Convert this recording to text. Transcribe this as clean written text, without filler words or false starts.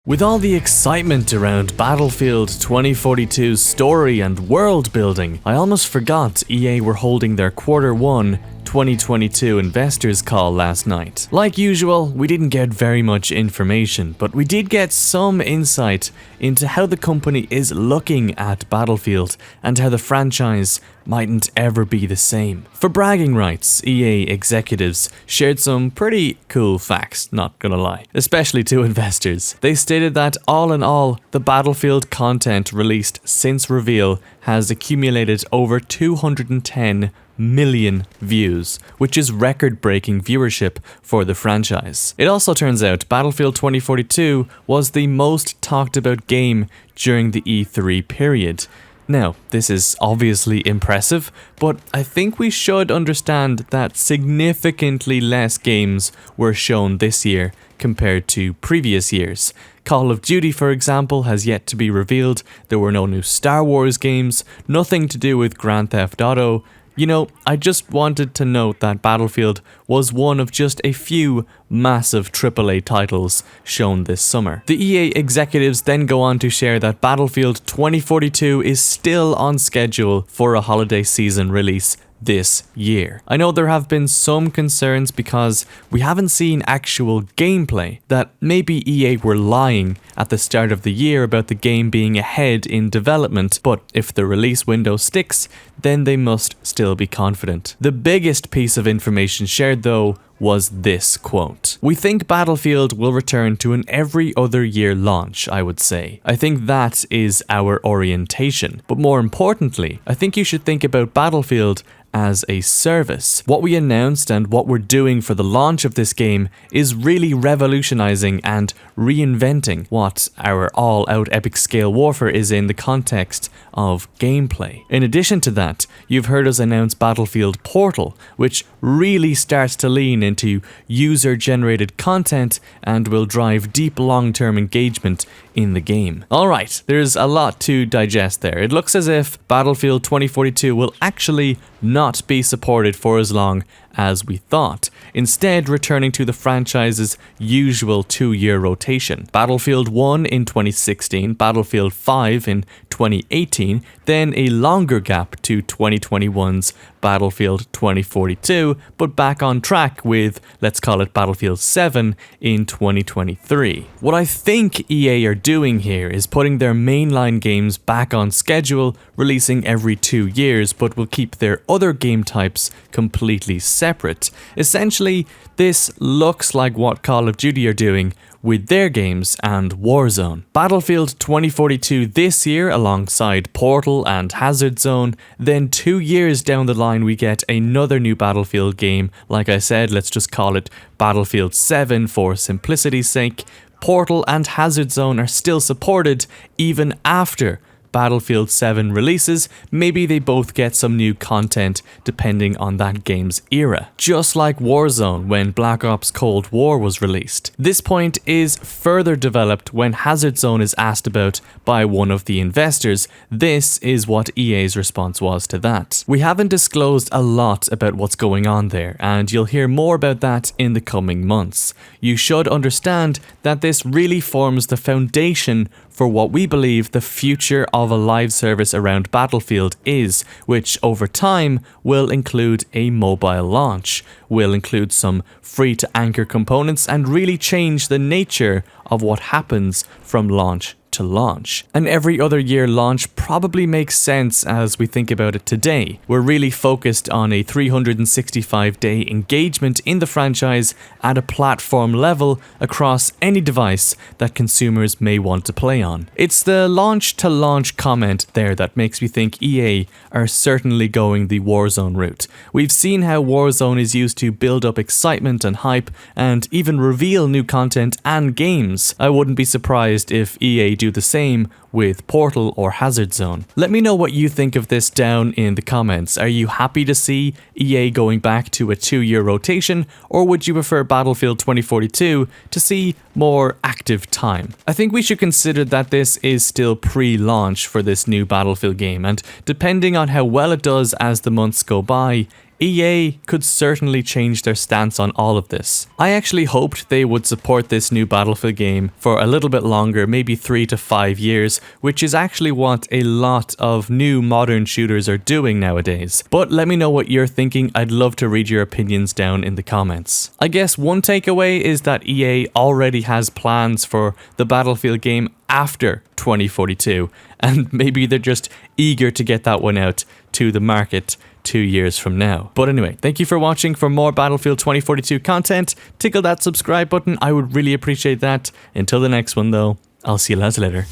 With all the excitement around Battlefield 2042's story and world building, I almost forgot EA were holding their Q1 2022 investors call last night. Like usual, we didn't get very much information, but we did get some insight into how the company is looking at Battlefield and how the franchise mightn't ever be the same. For bragging rights, EA executives shared some pretty cool facts, not gonna lie, especially to investors. They stated that all in all, the Battlefield content released since reveal has accumulated over 210 million views, which is record-breaking viewership for the franchise. It also turns out Battlefield 2042 was the most talked about game during the E3 period. Now, this is obviously impressive, but I think we should understand that significantly less games were shown this year compared to previous years. Call of Duty, for example, has yet to be revealed. There were no new Star Wars games, nothing to do with Grand Theft Auto. You know, I just wanted to note that Battlefield was one of just a few massive AAA titles shown this summer. The EA executives then go on to share that Battlefield 2042 is still on schedule for a holiday season release this year. I know there have been some concerns because we haven't seen actual gameplay, that maybe EA were lying at the start of the year about the game being ahead in development, but if the release window sticks, then they must still be confident. The biggest piece of information shared though was this quote: "We think Battlefield will return to an every other year launch, I would say. I think that is our orientation. But more importantly, I think you should think about Battlefield as a service. What we announced and what we're doing for the launch of this game is really revolutionizing and reinventing what our all-out epic scale warfare is in the context of gameplay. In addition to that, you've heard us announce Battlefield Portal, which really starts to lean into user-generated content and will drive deep long-term engagement in the game." Alright, there's a lot to digest there. It looks as if Battlefield 2042 will actually not be supported for as long as we thought, instead returning to the franchise's usual 2-year rotation. Battlefield 1 in 2016, Battlefield 5 in 2018, then a longer gap to 2021's Battlefield 2042, but back on track with, let's call it Battlefield 7 in 2023. What I think EA are doing here is putting their mainline games back on schedule, releasing every 2 years, but will keep their other game types completely separate. Essentially, this looks like what Call of Duty are doing with their games and Warzone. Battlefield 2042 this year alongside Portal and Hazard Zone, then 2 years down the line we get another new Battlefield game. Like I said, let's just call it Battlefield 7 for simplicity's sake. Portal and Hazard Zone are still supported even after Battlefield 7 releases. Maybe they both get some new content depending on that game's era. Just like Warzone when Black Ops Cold War was released. This point is further developed when Hazard Zone is asked about by one of the investors. This is what EA's response was to that. "We haven't disclosed a lot about what's going on there, and you'll hear more about that in the coming months. You should understand that this really forms the foundation for what we believe the future of a live service around Battlefield is, which over time will include a mobile launch, will include some free-to-anchor components, and really change the nature of what happens from launch to launch. An every other year launch probably makes sense as we think about it today. We're really focused on a 365-day engagement in the franchise at a platform level across any device that consumers may want to play on. It's the launch to launch comment there that makes me think EA are certainly going the Warzone route. We've seen how Warzone is used to build up excitement and hype and even reveal new content and games. I wouldn't be surprised if EA do the same with Portal or Hazard Zone. Let me know what you think of this down in the comments. Are you happy to see EA going back to a 2-year rotation, or would you prefer Battlefield 2042 to see more active time? I think we should consider that this is still pre-launch for this new Battlefield game, and depending on how well it does as the months go by, EA could certainly change their stance on all of this. I actually hoped they would support this new Battlefield game for a little bit longer, maybe 3 to 5 years, which is actually what a lot of new modern shooters are doing nowadays. But let me know what you're thinking. I'd love to read your opinions down in the comments. I guess one takeaway is that EA already has plans for the Battlefield game after 2042, and maybe they're just eager to get that one out to the market 2 years from now. But anyway, thank you for watching. For more Battlefield 2042 content, tickle that subscribe button. I would really appreciate that. Until the next one though, I'll see you lads later.